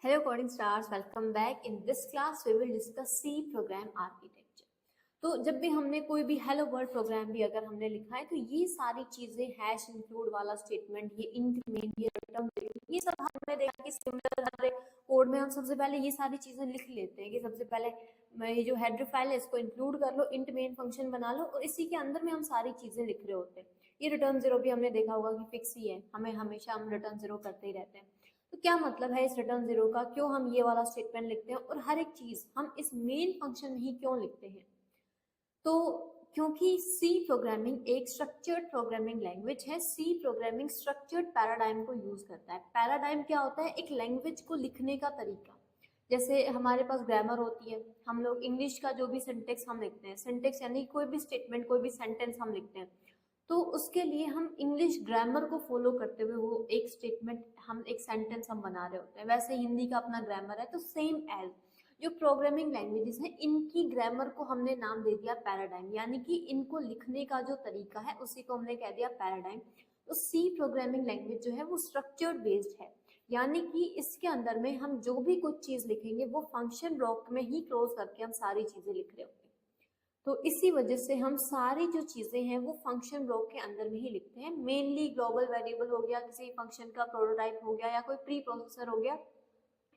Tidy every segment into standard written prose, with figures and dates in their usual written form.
Hello coding stars, welcome back. In this class we will discuss C program architecture. तो जब भी हमने कोई भी हेलो वर्ल्ड प्रोग्राम भी अगर हमने लिखा है तो ये सारी चीजें हैश इंक्लूड वाला स्टेटमेंट, ये इंट मेन, ये रिटर्न, ये सब हमने देखा कि सिमिलर हर कोड में हम सबसे पहले ये सारी चीजें लिख लेते हैं कि सबसे पहले ये जो हेडर फाइल है इसको इंक्लूड कर लो, इंट मेन फंक्शन बना लो और इसी के अंदर में हम सारी चीजें लिख रहे होते हैं। ये रिटर्न जीरो भी हमने देखा होगा कि फिक्स ही है, हमें हमेशा हम रिटर्न जीरो करते ही रहते हैं। तो क्या मतलब है इस रिटर्न जीरो का, क्यों हम ये वाला स्टेटमेंट लिखते हैं और हर एक चीज हम इस मेन फंक्शन में ही क्यों लिखते हैं? तो क्योंकि सी प्रोग्रामिंग एक स्ट्रक्चर्ड प्रोग्रामिंग लैंग्वेज है। सी प्रोग्रामिंग स्ट्रक्चर्ड पैराडाइम को यूज करता है। पैराडाइम क्या होता है? एक लैंग्वेज को लिखने का तरीका। जैसे हमारे पास ग्रामर होती है, हम लोग इंग्लिश का जो भी सिंटेक्स हम लिखते हैं, सिंटेक्स यानी कोई भी स्टेटमेंट, कोई भी सेंटेंस हम लिखते हैं, तो उसके लिए हम इंग्लिश ग्रामर को फॉलो करते हुए वो एक स्टेटमेंट, हम एक सेंटेंस हम बना रहे होते हैं। वैसे हिंदी का अपना ग्रामर है, तो सेम एज जो प्रोग्रामिंग लैंग्वेजेस हैं इनकी ग्रामर को हमने नाम दे दिया पैराडाइम, यानी कि इनको लिखने का जो तरीका है उसी को हमने कह दिया पैराडाइम। तो सी प्रोग्रामिंग लैंग्वेज जो है वो स्ट्रक्चर्ड बेस्ड है, यानी कि इसके अंदर में हम जो भी कुछ चीज लिखेंगे वो फंक्शन ब्लॉक में ही क्लोज करके हम सारी चीजें लिख रहे होते हैं। तो इसी वजह से हम सारी जो चीजें हैं वो फंक्शन ब्लॉक के अंदर में ही लिखते हैं। मेनली ग्लोबल वेरिएबल हो गया, किसी फंक्शन का प्रोटोटाइप हो गया, या कोई प्री प्रोसेसर हो गया,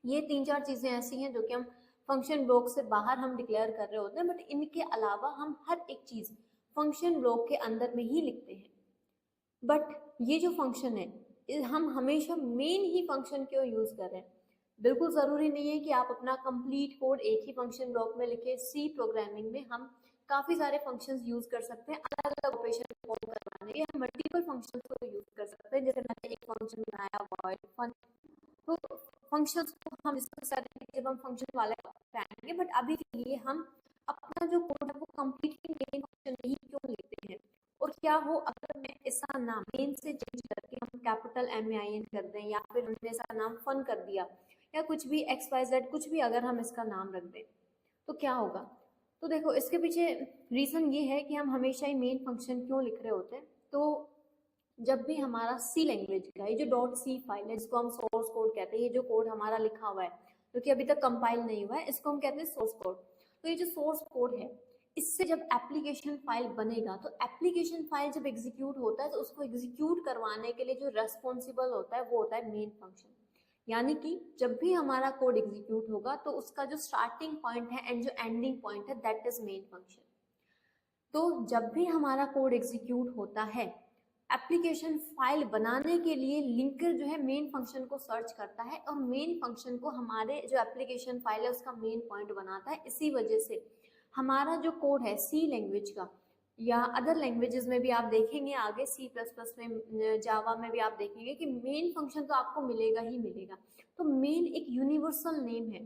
ये तीन चार चीजें ऐसी हैं जो कि हम फंक्शन ब्लॉक से बाहर हम डिक्लेयर कर रहे होते हैं, बट इनके अलावा हम हर एक चीज फंक्शन ब्लॉक के अंदर में ही लिखते हैं। बट ये जो फंक्शन है हम हमेशा मेन ही फंक्शन क्यों यूज कर रहे हैं? बिल्कुल जरूरी नहीं है कि आप अपना कंप्लीट कोड एक ही फंक्शन ब्लॉक में लिखे। सी प्रोग्रामिंग में हम काफी सारे फंक्शंस यूज कर सकते हैं अलग अलग ऑपरेशन परफॉर्म करवाने के। हम मल्टीपल फंक्शंस को यूज कर सकते हैं। जैसे मैंने एक फंक्शन बनाया वॉइड फन, तो फंक्शंस को हम डिस्कस करेंगे जब हम फंक्शन वाले पे आएंगे, बट अभी के लिए हम अपना जो कोड है वो कंप्लीटली मेन फंक्शन में ही क्यों लिखते हैं। और क्या हो अगर मैं इसका नाम मेन से चेंज करके हम कैपिटल MAIN कर दें, या फिर हमने इसका नाम फन कर दिया, या कुछ भी XYZ कुछ भी अगर हम इसका नाम रख दें तो क्या होगा? तो देखो इसके पीछे रीजन ये है कि हम हमेशा ही मेन फंक्शन क्यों लिख रहे होते हैं। तो जब भी हमारा सी लैंग्वेज का ये जो डॉट सी फाइल है जिसको हम सोर्स कोड कहते हैं, ये जो कोड हमारा लिखा हुआ है जो कि अभी तक कंपाइल नहीं हुआ है, इसको हम कहते हैं सोर्स कोड। तो ये जो सोर्स कोड है इससे जब एप्लीकेशन फाइल बनेगा, तो एप्लीकेशन फाइल जब एग्जीक्यूट होता है तो उसको एग्जीक्यूट करवाने के लिए जो रेस्पॉन्सिबल होता है वो होता है मेन फंक्शन। यानी कि जब भी हमारा कोड एग्जीक्यूट होगा तो उसका जो स्टार्टिंग पॉइंट है एंड जो एंडिंग पॉइंट है दैट इज मेन फंक्शन। तो जब भी हमारा कोड एग्जीक्यूट होता है, एप्लीकेशन फाइल बनाने के लिए लिंकर जो है मेन फंक्शन को सर्च करता है और मेन फंक्शन को हमारे जो एप्लीकेशन फाइल है उसका मेन पॉइंट बनाता है। इसी वजह से हमारा जो कोड है सी लैंग्वेज का, या अदर लैंग्वेजेस में भी आप देखेंगे आगे C++ में, जावा में भी आप देखेंगे कि मेन फंक्शन तो आपको मिलेगा ही मिलेगा। तो मेन एक यूनिवर्सल नेम है,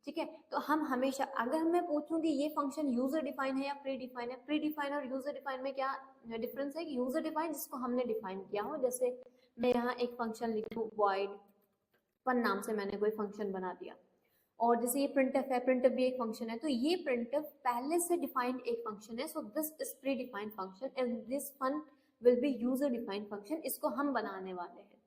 ठीक है। तो हम हमेशा, अगर मैं पूछूं कि ये फंक्शन यूजर डिफाइन है या प्री डिफाइन है, प्री डिफाइन और यूजर डिफाइन में क्या डिफरेंस है? कि यूजर डिफाइन जिसको हमने डिफाइन किया हो, जैसे मैं यहाँ एक फंक्शन लिखूं void फन नाम से मैंने कोई फंक्शन बना दिया, और जैसे ये printf है, printf भी एक फंक्शन है, तो ये printf पहले से डिफाइंड एक फंक्शन है। So this is predefined function and this fun will be user defined function, इसको हम बनाने वाले हैं।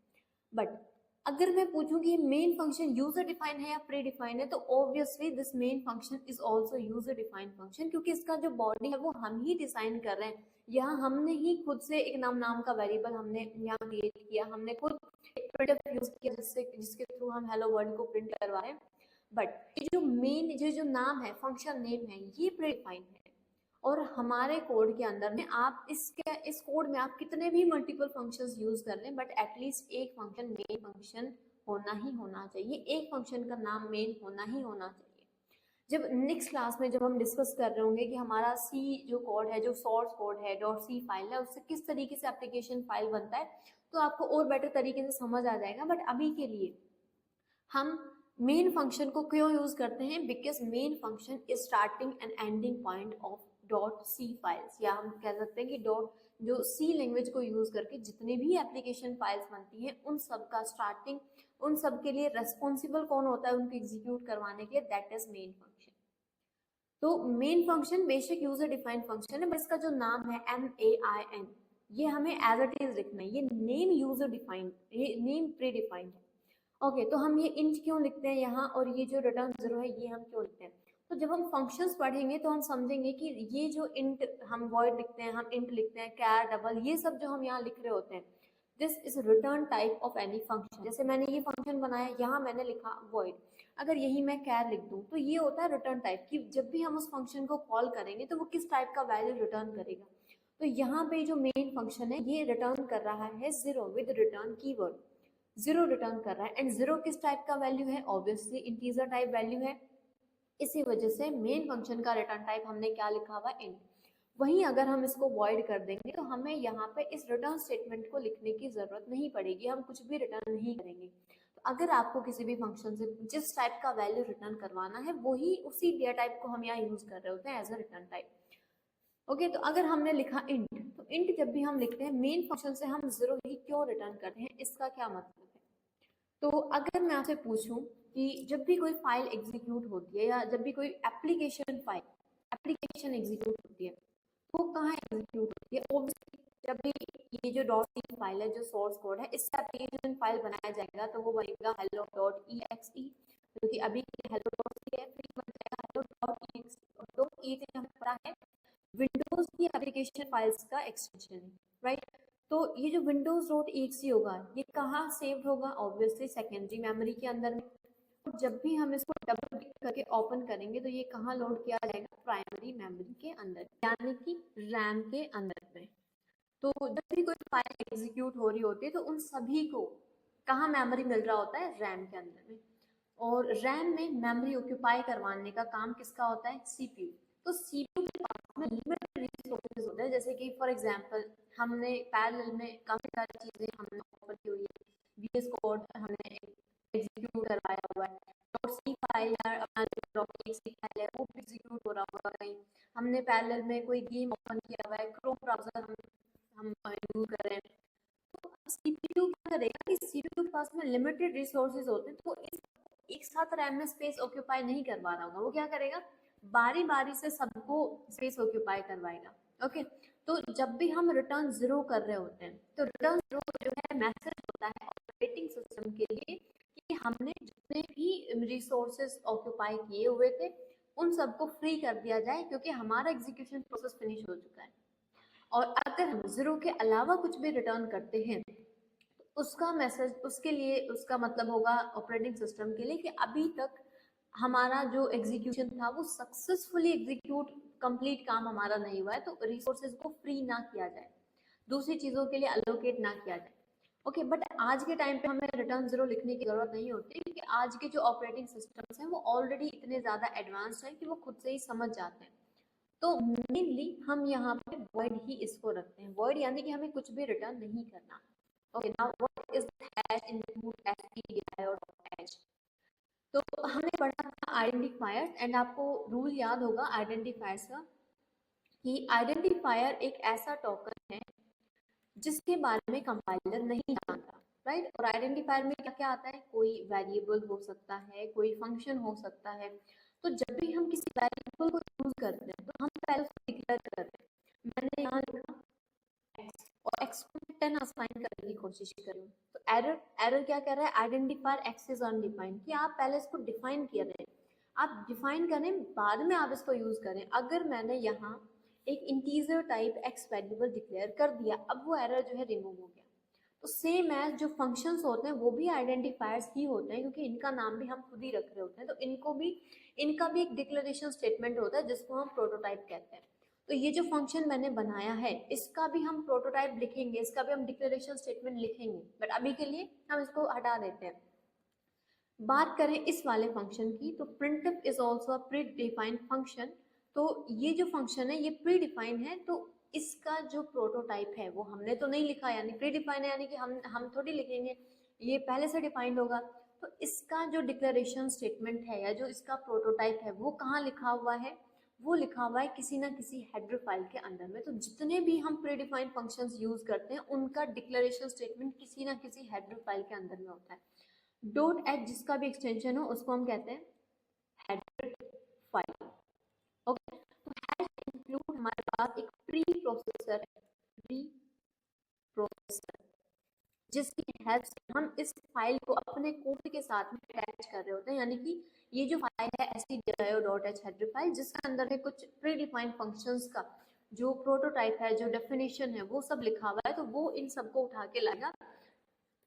बट अगर मैं पूछूं कि मेन फंक्शन यूजर डिफाइन है या प्री डिफाइन है, तो obviously this main function is also user defined function, क्योंकि इसका जो बॉडी है वो हम ही डिजाइन कर रहे हैं। यहाँ हमने ही खुद से एक नाम का वेरिएबल हमने यहाँ क्रिएट किया, हमने खुद एक printf यूज किया जिसके थ्रू हम हेलो वर्ल्ड को प्रिंट करवा रहे हैं। बट ये जो मेन जो नाम है, फंक्शन नेम है, ये प्री डिफाइंड है। और हमारे कोड के अंदर में आप इस कोड में आप कितने भी मल्टीपल फंक्शंस यूज कर लें, बट एटलीस्ट एक फंक्शन मेन फंक्शन होना ही होना चाहिए, एक फंक्शन का नाम मेन होना ही होना चाहिए। जब नेक्स्ट क्लास में जब हम डिस्कस कर रहे होंगे कि हमारा सी जो कोड है, जो सोर्स कोड है, डॉट सी फाइल है, उससे किस तरीके से एप्लीकेशन फाइल बनता है, तो आपको और बेटर तरीके से समझ आ जाएगा। बट अभी के लिए हम मेन फंक्शन को क्यों यूज करते हैं? Because main function is starting and ending point of dot C files, या हम कह सकते हैं कि डॉट जो सी लैंग्वेज को यूज करके जितने भी एप्लीकेशन फाइल्स बनती हैं उन सब का स्टार्टिंग, उन सब के लिए रेस्पॉन्सिबल कौन होता है उनको एग्जीक्यूट करवाने के लिए, दैट इज मेन फंक्शन। तो मेन फंक्शन बेशक यूजर डिफाइंड फंक्शन है, बस इसका जो नाम है MAIN, ये हमें एज इट इज लिखना है। ये नेम यूजर डिफाइंड, ये नेम प्री डिफाइंड है। ओके, तो हम ये इंट क्यों लिखते हैं यहाँ, और ये जो रिटर्न जीरो है ये हम क्यों लिखते हैं? तो जब हम फंक्शंस पढ़ेंगे तो हम समझेंगे कि ये जो इंट हम वॉइड लिखते हैं, हम इंट लिखते हैं, कैर, डबल, ये सब जो हम यहाँ लिख रहे होते हैं, this is return type of any function. जैसे मैंने ये फंक्शन बनाया, यहाँ मैंने लिखा वॉइड, अगर यही मैं कैर लिख दूं तो ये होता है रिटर्न टाइप, कि जब भी हम उस फंक्शन को कॉल करेंगे तो वो किस टाइप का वैल्यू रिटर्न करेगा। तो यहाँ पे जो मेन फंक्शन है ये रिटर्न कर रहा है zero with return keyword, zero return कर रहा है। एंड जीरो किस टाइप का वैल्यू है? ऑब्वियसली इंटीजर टाइप वैल्यू है। इसी वजह से मेन फंक्शन का रिटर्न टाइप हमने क्या लिखा हुआ? इंट। वहीं अगर हम इसको वॉइड कर देंगे तो हमें यहाँ पे इस रिटर्न स्टेटमेंट को लिखने की जरूरत नहीं पड़ेगी, हम कुछ भी रिटर्न नहीं करेंगे। तो अगर आपको किसी भी फंक्शन से जिस टाइप का वैल्यू रिटर्न करवाना है वही उसी डेटा टाइप को हम यहाँ यूज कर रहे होते हैं as a return type. Okay, तो अगर हमने लिखा इंट, तो इंट जब भी हम लिखते हैं मेन फंक्शन से हम जीरो ही क्यों रिटर्न करते हैं, इसका क्या मतलब है? तो अगर मैं आपसे पूछूं कि जब भी कोई फाइल एग्जीक्यूट होती है या जब भी कोई एप्लीकेशन एग्जीक्यूट होती है, तो वो कहाँ एग्जीक्यूट होती है? ऑब्वियसली जब भी ये जो डॉट सी फाइल है, जो सोर्स कोड है, इससे एप्लीकेशन फाइल बनाया जाएगा तो वो बनेगा hello डॉट exe, क्योंकि अभी hello डॉट सी है, फिर बन जाएगा hello डॉट exe। और डॉट exe हमें पता है विंडोज की एप्लीकेशन फाइल्स का एक्सटेंशन है, राइट? तो ये जो विंडोज डॉट exe होगा ये कहाँ सेव्ड होगा? ऑब्वियसली सेकेंडरी मेमोरी के अंदर में। और जब भी हम इसको डबल क्लिक करके ओपन करेंगे तो ये कहाँ लोड किया जाएगा? प्राइमरी मेमोरी के अंदर, यानी कि रैम के अंदर में। तो जब भी कोई फाइल एग्जीक्यूट हो रही होती है तो उन सभी को कहाँ मेमोरी मिल रहा होता है? रैम के अंदर में। और रैम में मेमोरी ऑक्यूपाई करवाने का काम किसका होता है? सीपीयू। तो सीपीयू के पास में लिमिटेड रिसोर्सेज होते हैं, जैसे कि फॉर एग्जांपल हमने पैरेलल में काफी सारी चीजें हमने ऑफर की हुई है, वीएस कोड हमने एग्जीक्यूट करवाया हुआ है, डॉट सी फाइल या अपना जो डॉट एक्सी फाइल है वो भी एग्जीक्यूट हो रहा होगा कहीं, हमने पैरेलल में कोई गेम ओपन किया हुआ है, क्रोम ब्राउजर हम यूज कर रहे हैं। तो सीपीयू क्या करेगा कि सीपीयू के पास में लिमिटेड रिसोर्सेज होते हैं, तो इस एक साथ रैम में स्पेस ऑक्यूपाई नहीं करवा रहा होगा, वो क्या करेगा? बारी बारी से सबको स्पेस ऑक्यूपाई करवाएगा। ओके, तो जब भी हम रिटर्न जीरो कर रहे होते हैं तो रिटर्न जीरो जो है मैसेज होता है ऑपरेटिंग सिस्टम के लिए कि हमने जितने भी रिसोर्सेज ऑक्यूपाई किए हुए थे उन सबको फ्री कर दिया जाए, क्योंकि हमारा एग्जीक्यूशन प्रोसेस फिनिश हो चुका है। और अगर हम जीरो के अलावा कुछ भी रिटर्न करते हैं तो उसका मैसेज उसके लिए, उसका मतलब होगा ऑपरेटिंग सिस्टम के लिए कि अभी तक हमारा जो एग्जीक्यूशन था वो सक्सेसफुली एग्जीक्यूट कंप्लीट काम हमारा नहीं हुआ है, तो रिसोर्सेज को फ्री ना किया जाए, दूसरी चीजों के लिए अलोकेट ना किया जाए। ओके, बट आज के टाइम पे हमें रिटर्न जीरो लिखने की जरूरत नहीं होती, क्योंकि आज के जो ऑपरेटिंग सिस्टम्स हैं वो ऑलरेडी इतने ज्यादा एडवांस्ड हैं कि वो खुद से ही समझ जाते हैं। तो मेनली हम यहाँ पे void ही इसको रखते हैं, void यानी कि हमें कुछ भी रिटर्न नहीं करना। Okay, now what is hash include stdio और हैश। तो हमने पढ़ा था आइडेंटिफायर्स, एंड आपको रूल याद होगा आइडेंटिफायर्स का, कि आइडेंटिफायर एक ऐसा टोकन है जिसके बारे में कंपाइलर नहीं जानता, राइट? और आइडेंटिफायर में क्या क्या आता है? कोई वेरिएबल हो सकता है, कोई फंक्शन हो सकता है। तो जब भी हम किसी वेरिएबल को यूज करते हैं तो हम पहले उसको डिक्लेयर करते हैं। मैंने यहाँ लिखा x और x को मैं 10 असाइन करने की कोशिश कर रही हूँ, तो एरर एरर क्या कह रहा है? आइडेंटिफायर x इज अनडिफाइंड, कि आप पहले इसको डिफाइन किया रहे, आप डिफाइन करें बाद में आप इसको यूज करें। अगर मैंने यहाँ एक integer type x variable declare कर दिया, अब वो एरर जो है रिमूव हो गया। तो सेम एज जो फंक्शंस होते हैं वो भी आइडेंटिफायर्स ही होते हैं, क्योंकि इनका नाम भी हम खुद ही रख रहे होते हैं, तो इनका भी एक डिक्लेरेशन स्टेटमेंट होता है जिसको हम प्रोटोटाइप कहते हैं। तो ये जो फंक्शन मैंने बनाया है इसका भी हम प्रोटोटाइप लिखेंगे, इसका भी हम डिक्लेरेशन स्टेटमेंट लिखेंगे, बट अभी के लिए हम इसको हटा देते हैं। बात करें इस वाले फंक्शन की, तो printf is also pre defined function. तो ये जो फंक्शन है ये प्री डिफाइंड है, तो इसका जो प्रोटोटाइप है वो हमने तो नहीं लिखा, यानी प्री डिफाइंड है, यानी कि हम थोड़ी लिखेंगे, ये पहले से डिफाइंड होगा। तो इसका जो डिक्लेरेशन स्टेटमेंट है या जो इसका प्रोटोटाइप है वो कहाँ लिखा हुआ है? वो लिखा हुआ है किसी ना किसी हेडर फाइल के अंदर में। तो जितने भी हम प्री डिफाइंड फंक्शंस यूज करते हैं उनका डिक्लेरेशन स्टेटमेंट किसी ना किसी हेडर फाइल के अंदर में होता है। डॉट एच जिसका भी एक्सटेंशन हो उसको हम कहते हैं हेडर फाइल। ओके, तो हैश इंक्लूड हमारे पास एक प्री प्रोसेसर जिसकी हेल्प से हम इस फाइल को अपने कोड के साथ में अटैच कर रहे होते हैं, यानी कि ये जो फाइल है stdio.h हेडर फाइल, जिसके अंदर है कुछ प्री डिफाइंड फंक्शंस का जो प्रोटोटाइप है, जो डेफिनेशन है, वो सब लिखा हुआ है, तो वो इन सबको उठा के लाएगा,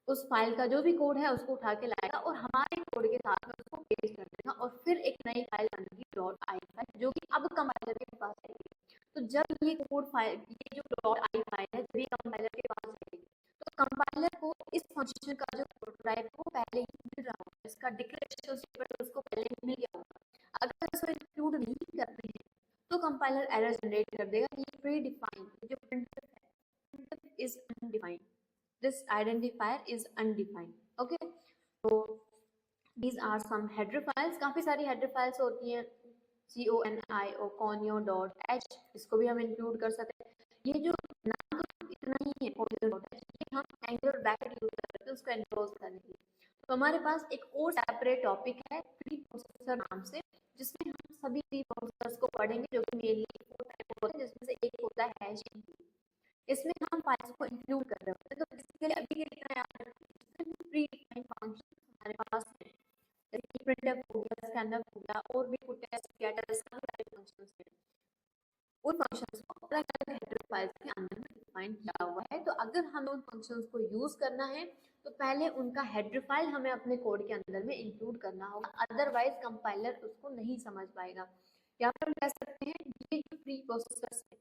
उस फाइल का जो भी कोड है उसको उठा के लाएगा और हमारे कोड के साथ में उसको पेस्ट कर देगा और फिर एक नई फाइल बनेगी .i फाइल, जो कि अब कंपाइलर के पास आएगी। तो जब ये कोड फाइल, ये जो .i फाइल है, जब ये कंपाइलर के पास आएगी तो कंपाइलर को इस फंक्शन का जो प्रोटोटाइप को पहले ही मिल रहा होगा, इसका डिक्लेरेशन स्टेटमेंट उसको पहले ही मिल गया होगा। अगर इसको इंक्लूड नहीं करते हैं तो कंपाइलर एरर जनरेट कर देगा, ये प्री डिफाइंड जो प्रिंटफ है, printf is undefined, this identifier is undefined. Okay, so these are some header files, काफी सारी header files होती हैं, conio conio.h, इसको भी हम इंक्लूड कर सकते हैं। ये जो नाम तो इतना ही है conio.h, ये हम एंगुलर ब्रैकेट यूज करते हैं उसको एनक्लोज करने के लिए। तो हमारे पास एक और सेपरेट टॉपिक है प्री प्रोसेसर नाम से, जिसमें हम सभी प्री प्रोसेसर्स को पढ़ेंगे, जो कि मेनली 4 टाइप होते हैं, जिसमें से एक होता है हैशिंग। इसमें हम फाइल्स को इंक्लूड कर रहे होते हैं, तो इसके लिए अभी के लिए याद रखना प्री डिफाइंड फंक्शन हमारे पास है, जैसे कि प्रिंटफ हो गया, स्कैनफ हो गया, और भी पुटएस, गेटर, सभी टाइप फंक्शंस हैं। उन फंक्शंस को अलग अलग हेडर फाइल्स के अंदर में डिफाइन किया हुआ है। तो अगर हमें उन फंक्शंस को यूज करना है तो पहले उनका हेडर फाइल हमें अपने कोड के अंदर में इंक्लूड करना होगा, अदरवाइज कंपाइलर उसको नहीं समझ पाएगा। यहाँ पर हम कह सकते हैं ये जो प्री प्रोसेसर है,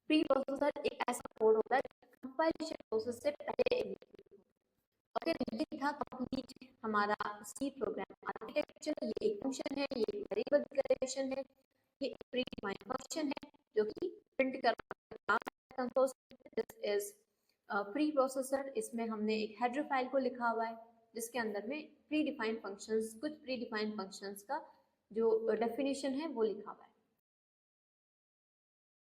प्री प्रोसेसर एक ऐसा कोड होता है कंपाइलेशन प्रोसेस से पहले एग्जीक्यूट होता है। ओके, ये था कंप्लीट हमारा सी प्रोग्राम आर्किटेक्चर। ये एक फंक्शन है, ये एक वेरिएबल डिक्लेरेशन है, ये एक प्री डिफाइंड फंक्शन है जो कि प्रिंट करता है console. This is pre processor. इसमें हमने एक हेडर फाइल को लिखा हुआ है जिसके अंदर में प्री डिफाइंड फंक्शंस, कुछ प्री डिफाइंड फंक्शंस का जो डेफिनेशन है वो लिखा हुआ है।